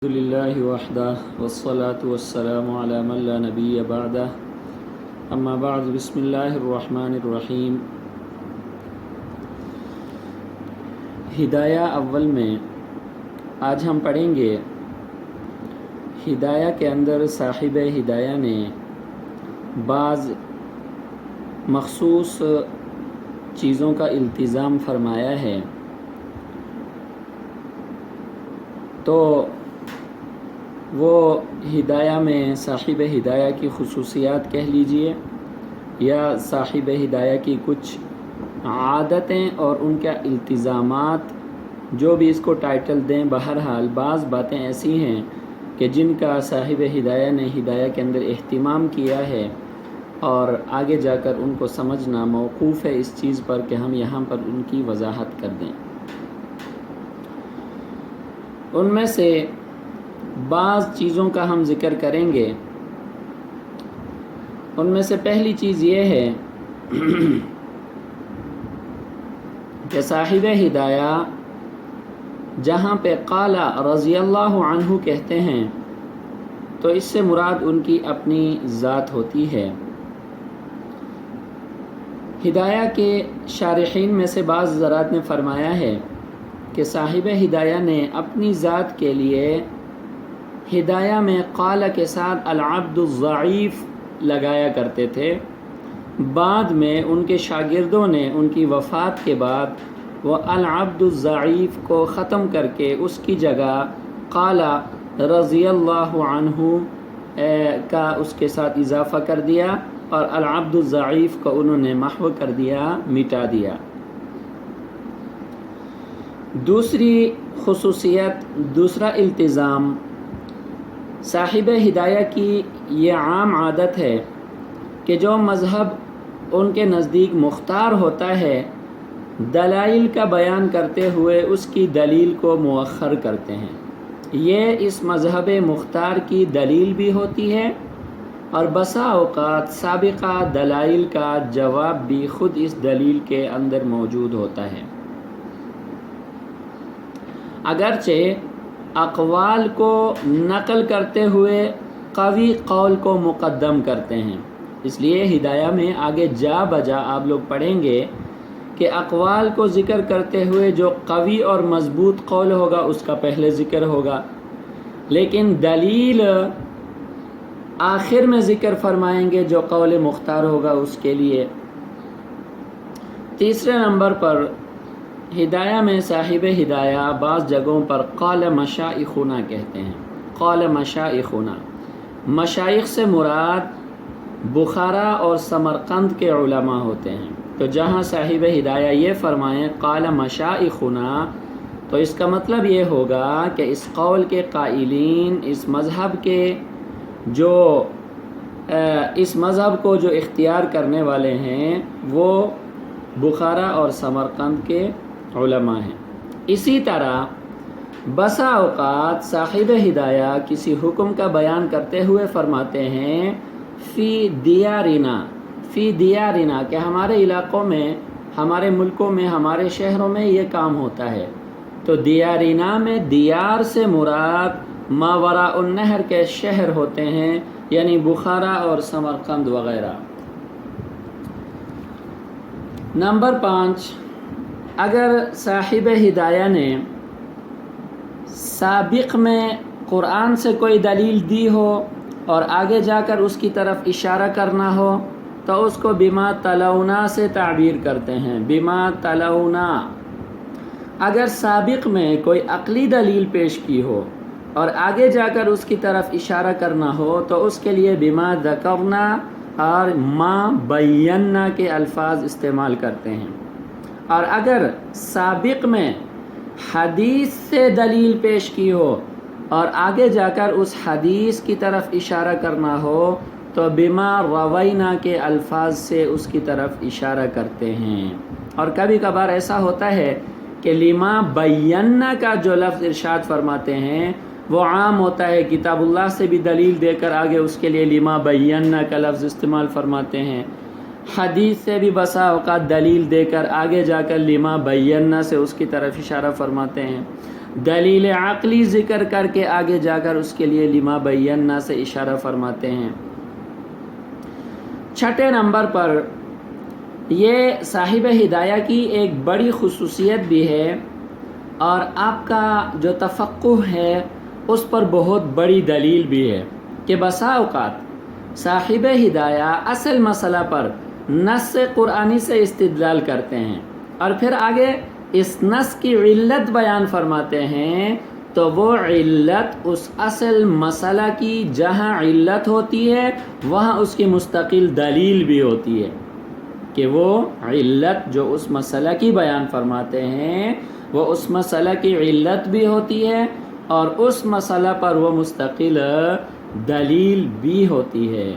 الحمد للہ وحدہ والصلاة والسلام علی من لا نبی بعدہ اما بعد بسم اللہ الرحمن الرحیم۔ ہدایہ اول میں آج ہم پڑھیں گے ہدایہ کے اندر صاحب ہدایہ نے بعض مخصوص چیزوں کا التزام فرمایا ہے، تو وہ ہدایہ میں صاحب ہدایہ کی خصوصیات کہہ لیجئے یا صاحب ہدایہ کی کچھ عادتیں اور ان کے التزامات، جو بھی اس کو ٹائٹل دیں، بہرحال بعض باتیں ایسی ہیں کہ جن کا صاحب ہدایہ نے ہدایہ کے اندر اہتمام کیا ہے اور آگے جا کر ان کو سمجھنا موقوف ہے اس چیز پر کہ ہم یہاں پر ان کی وضاحت کر دیں۔ ان میں سے بعض چیزوں کا ہم ذکر کریں گے۔ ان میں سے پہلی چیز یہ ہے کہ صاحب ہدایہ جہاں پہ قال رضی اللہ عنہ کہتے ہیں تو اس سے مراد ان کی اپنی ذات ہوتی ہے۔ ہدایہ کے شارحین میں سے بعض حضرات نے فرمایا ہے کہ صاحب ہدایہ نے اپنی ذات کے لیے ہدایہ میں قال کے ساتھ العبد الضعیف لگایا کرتے تھے۔ بعد میں ان کے شاگردوں نے ان کی وفات کے بعد وہ العبد الضعیف کو ختم کر کے اس کی جگہ قال رضی اللہ عنہ کا اس کے ساتھ اضافہ کر دیا اور العبد الضعیف کو انہوں نے محو کر دیا، مٹا دیا۔ دوسری خصوصیت، دوسرا التزام، صاحب ہدایہ کی یہ عام عادت ہے کہ جو مذہب ان کے نزدیک مختار ہوتا ہے، دلائل کا بیان کرتے ہوئے اس کی دلیل کو مؤخر کرتے ہیں۔ یہ اس مذہب مختار کی دلیل بھی ہوتی ہے اور بسا اوقات سابقہ دلائل کا جواب بھی خود اس دلیل کے اندر موجود ہوتا ہے۔ اگرچہ اقوال کو نقل کرتے ہوئے قوی قول کو مقدم کرتے ہیں، اس لیے ہدایہ میں آگے جا بجا آپ لوگ پڑھیں گے کہ اقوال کو ذکر کرتے ہوئے جو قوی اور مضبوط قول ہوگا اس کا پہلے ذکر ہوگا، لیکن دلیل آخر میں ذکر فرمائیں گے جو قول مختار ہوگا اس کے لیے۔ تیسرے نمبر پر ہدایہ میں صاحب ہدایہ بعض جگہوں پر قال مشائخنا کہتے ہیں۔ قال مشائخنا، مشائخ سے مراد بخارا اور سمرقند کے علماء ہوتے ہیں۔ تو جہاں صاحب ہدایہ یہ فرمائیں قال مشائخنا، تو اس کا مطلب یہ ہوگا کہ اس قول کے قائلین، اس مذہب کے جو اس مذہب کو جو اختیار کرنے والے ہیں وہ بخارا اور سمرقند کے علماء ہیں۔ اسی طرح بسا اوقات صاحب ہدایہ کسی حکم کا بیان کرتے ہوئے فرماتے ہیں فی دیارنا، فی دیارنا، کہ ہمارے علاقوں میں، ہمارے ملکوں میں، ہمارے شہروں میں یہ کام ہوتا ہے۔ تو دیارنا میں دیار سے مراد ماوراء النہر کے شہر ہوتے ہیں، یعنی بخارا اور سمرقند وغیرہ۔ نمبر 5، اگر صاحب ہدایہ نے سابق میں قرآن سے کوئی دلیل دی ہو اور آگے جا کر اس کی طرف اشارہ کرنا ہو تو اس کو بما تلونا سے تعبیر کرتے ہیں، بما تلونا۔ اگر سابق میں کوئی عقلی دلیل پیش کی ہو اور آگے جا کر اس کی طرف اشارہ کرنا ہو تو اس کے لیے بما ذکرنا اور ما بینا کے الفاظ استعمال کرتے ہیں۔ اور اگر سابق میں حدیث سے دلیل پیش کی ہو اور آگے جا کر اس حدیث کی طرف اشارہ کرنا ہو تو بما روینا کے الفاظ سے اس کی طرف اشارہ کرتے ہیں۔ اور کبھی کبھار ایسا ہوتا ہے کہ لما بینا کا جو لفظ ارشاد فرماتے ہیں وہ عام ہوتا ہے، کتاب اللہ سے بھی دلیل دے کر آگے اس کے لیے لما بینا کا لفظ استعمال فرماتے ہیں، حدیث سے بھی بسا اوقات دلیل دے کر آگے جا کر لما بینا سے اس کی طرف اشارہ فرماتے ہیں۔ دلیل عقلی ذکر کر کے آگے جا کر اس کے لیے لما بینا سے اشارہ فرماتے ہیں۔ چھٹے نمبر پر یہ صاحب ہدایہ کی ایک بڑی خصوصیت بھی ہے، اور آپ کا جو تفقہ ہے اس پر بہت بڑی دلیل بھی ہے کہ بسا اوقات صاحب ہدایہ اصل مسئلہ پر نص قرآنی سے استدلال کرتے ہیں اور پھر آگے اس نص کی علت بیان فرماتے ہیں، تو وہ علت اس اصل مسئلہ کی جہاں علت ہوتی ہے وہاں اس کی مستقل دلیل بھی ہوتی ہے، کہ وہ علت جو اس مسئلہ کی بیان فرماتے ہیں وہ اس مسئلہ کی علت بھی ہوتی ہے اور اس مسئلہ پر وہ مستقل دلیل بھی ہوتی ہے۔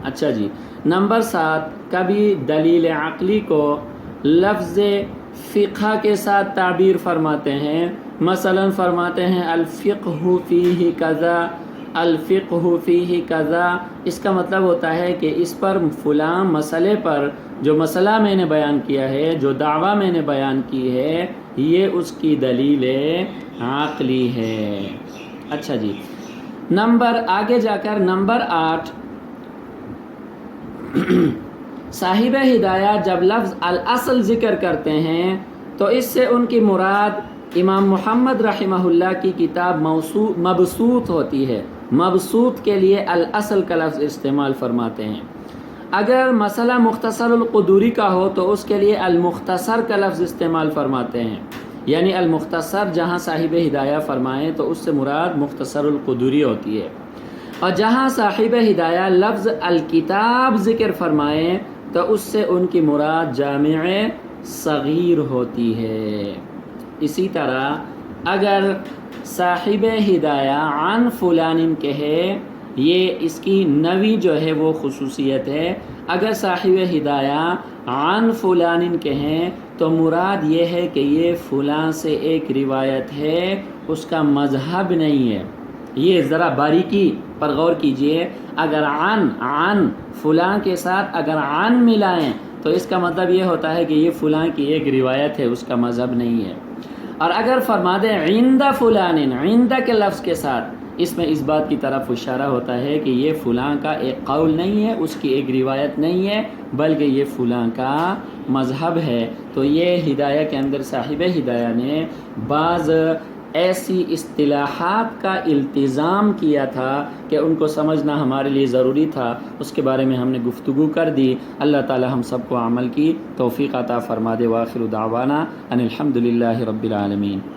اچھا جی، نمبر 7، کبھی دلیل عقلی کو لفظ فقہ کے ساتھ تعبیر فرماتے ہیں، مثلا فرماتے ہیں الفقہ فیہ کذا، الفقہ فیہ کذا، اس کا مطلب ہوتا ہے کہ اس پر فلاں مسئلے پر جو مسئلہ میں نے بیان کیا ہے، جو دعویٰ میں نے بیان کی ہے، یہ اس کی دلیل عقلی ہے۔ اچھا جی، آگے جا کر نمبر 8، صاحب ہدایہ جب لفظ الاصل ذکر کرتے ہیں تو اس سے ان کی مراد امام محمد رحمہ اللہ کی کتاب مبسوط ہوتی ہے۔ مبسوط کے لیے الاصل کا لفظ استعمال فرماتے ہیں۔ اگر مسئلہ مختصر القدوری کا ہو تو اس کے لیے المختصر کا لفظ استعمال فرماتے ہیں، یعنی المختصر جہاں صاحب ہدایہ فرمائیں تو اس سے مراد مختصر القدوری ہوتی ہے، اور جہاں صاحب ہدایہ لفظ الکتاب ذکر فرمائیں تو اس سے ان کی مراد جامع صغیر ہوتی ہے۔ اسی طرح اگر صاحب ہدایہ عن فلان کہے، یہ اس کی نوی جو ہے وہ خصوصیت ہے، اگر صاحب ہدایہ عن فلان کہیں تو مراد یہ ہے کہ یہ فلاں سے ایک روایت ہے، اس کا مذہب نہیں ہے۔ یہ ذرا باریکی پر غور کیجئے، اگر عن فلاں کے ساتھ اگر عن ملائیں تو اس کا مطلب یہ ہوتا ہے کہ یہ فلاں کی ایک روایت ہے، اس کا مذہب نہیں ہے۔ اور اگر فرما دیں عند فلان، عند کے لفظ کے ساتھ، اس میں اس بات کی طرف اشارہ ہوتا ہے کہ یہ فلاں کا ایک قول نہیں ہے، اس کی ایک روایت نہیں ہے، بلکہ یہ فلاں کا مذہب ہے۔ تو یہ ہدایہ کے اندر صاحب ہدایہ نے بعض ایسی اصطلاحات کا التزام کیا تھا کہ ان کو سمجھنا ہمارے لیے ضروری تھا، اس کے بارے میں ہم نے گفتگو کر دی۔ اللہ تعالی ہم سب کو عمل کی توفیق عطا فرما دے۔ وآخر دعوانا ان الحمدللہ رب العالمین۔